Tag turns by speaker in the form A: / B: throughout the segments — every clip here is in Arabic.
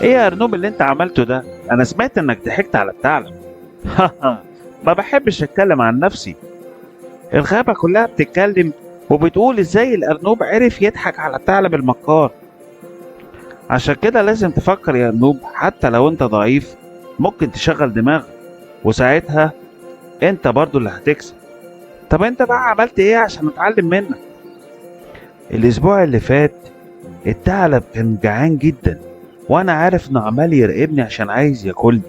A: ايه يا ارنوب اللي انت عملته ده؟ انا سمعت انك ضحكت على الثعلب. ما بحبش اتكلم عن نفسي. الغابة كلها بتتكلم وبتقول ازاي الارنوب عرف يضحك على الثعلب المكار. عشان كده لازم تفكر يا ارنوب، حتى لو انت ضعيف ممكن تشغل دماغك، وساعتها انت برضو اللي هتكسب. طب انت بقى عملت ايه عشان اتعلم منك؟ الاسبوع اللي فات الثعلب كان جعان جدا، وانا عارف انه عمال يراقبني عشان عايز ياكلني.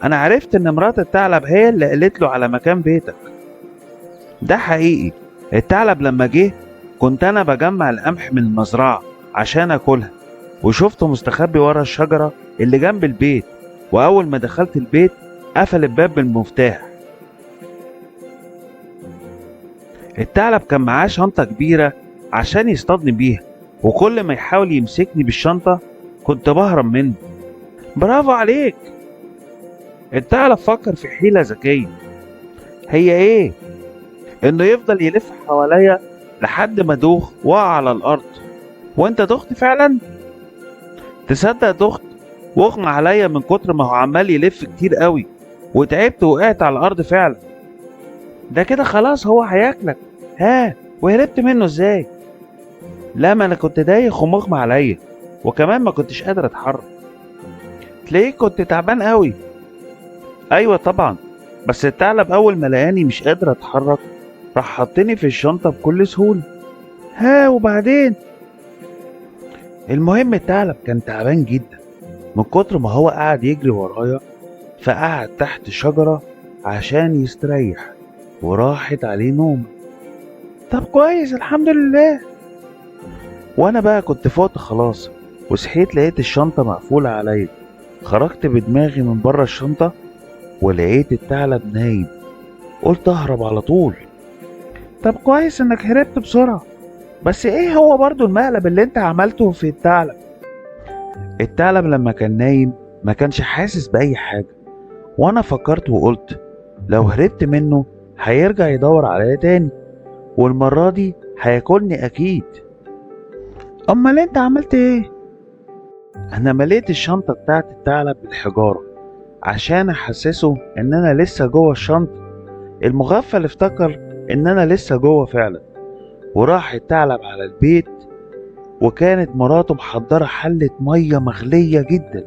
A: انا عرفت ان مرات الثعلب هي اللي قالت له على مكان بيتك. ده حقيقي. الثعلب لما جه كنت انا بجمع القمح من المزرعة عشان اكلها، وشفته مستخبي ورا الشجرة اللي جنب البيت، واول ما دخلت البيت قفل الباب بالمفتاح. الثعلب كان معاه شنطة كبيرة عشان يصطادني بيها، وكل ما يحاول يمسكني بالشنطة كنت بهرب منه. برافو عليك. الثعلب فكر في حيلة ذكية. هي ايه؟ انه يفضل يلف حواليا لحد ما دوخ وقع على الارض. وانت دخت فعلا؟ تصدق دخت واغمى عليا من كتر ما هو عمال يلف كتير قوي، وتعبت وقعت على الارض فعلا. ده كده خلاص هو هياكلك. ها، وهربت منه ازاي؟ لا، ما انا كنت دايخ ومغمى عليا، وكمان ما كنتش قادر اتحرك. تلاقيك كنت تعبان قوي. ايوه طبعا، بس الثعلب اول ما لقاني مش قادر اتحرك راح حطني في الشنطة بكل سهولة. ها، وبعدين؟ المهم الثعلب كان تعبان جدا من كتر ما هو قاعد يجري ورايا، فقعد تحت شجرة عشان يستريح، وراحت عليه نوم. طب كويس، الحمد لله. وانا بقى كنت فوت خلاص، وصحيت لقيت الشنطة مقفولة عليا. خرجت بدماغي من بره الشنطة ولقيت الثعلب نايم. قلت اهرب على طول. طب كويس انك هربت بسرعة، بس ايه هو برضو المقلب اللي انت عملته في الثعلب؟ الثعلب لما كان نايم ما كانش حاسس بأي حاجة، وانا فكرت وقلت لو هربت منه هيرجع يدور عليا تاني، والمرة دي هياكلني اكيد. امال انت عملت ايه؟ انا مليت الشنطة بتاعت الثعلب بالحجارة عشان احسسه ان انا لسه جوه الشنطة. المغفل افتكر ان انا لسه جوه فعلا، وراح الثعلب على البيت، وكانت مراته محضرة حلة مية مغلية جدا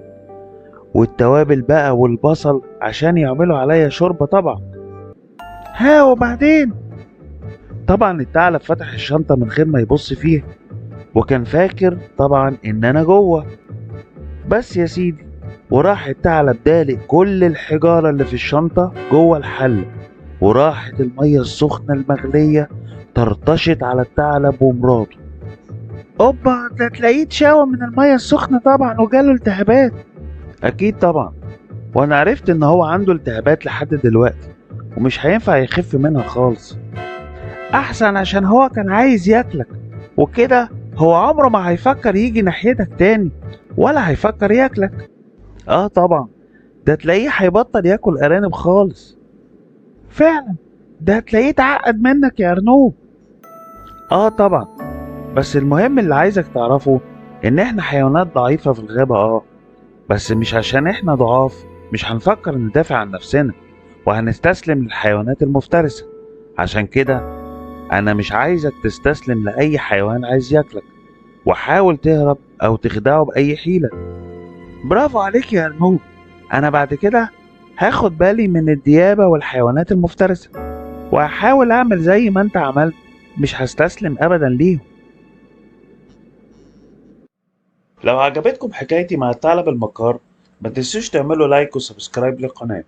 A: والتوابل بقى والبصل عشان يعملوا عليا شوربة طبعا. ها، وبعدين؟ طبعا الثعلب فتح الشنطة من غير ما يبص فيها، وكان فاكر طبعا ان انا جوه. بس يا سيدي، وراح الثعلب دالق كل الحجارة اللي في الشنطة جوه الحلة، وراحت المية السخنة المغلية طرطشت على الثعلب ومراته. اوبا، ده تلاقيه اتشاوى من المية السخنة طبعا وجاله التهابات. اكيد طبعا، وانا عرفت ان هو عنده التهابات لحد دلوقتي ومش هينفع يخف منها خالص. احسن، عشان هو كان عايز ياكلك، وكده هو عمره ما هيفكر يجي ناحيتك تاني ولا هيفكر ياكلك. اه طبعا، ده تلاقيه هيبطل ياكل ارانب خالص. فعلا، ده تلاقيه اتعقد منك يا ارنوب. اه طبعا، بس المهم اللي عايزك تعرفه ان احنا حيوانات ضعيفة في الغابة. بس مش عشان احنا ضعاف مش هنفكر ندافع عن نفسنا وهنستسلم للحيوانات المفترسة. عشان كده انا مش عايزك تستسلم لأي حيوان عايز ياكلك، وحاول تهرب او تخدعه بأي حيلة. برافو عليك يا ارنوب. انا بعد كده هاخد بالي من الديابة والحيوانات المفترسة، وهحاول اعمل زي ما انت عملت، مش هستسلم ابدا ليهم. لو عجبتكم حكايتي مع الثعلب المكار ما تنسوش تعملوا لايك وسبسكرايب للقناة.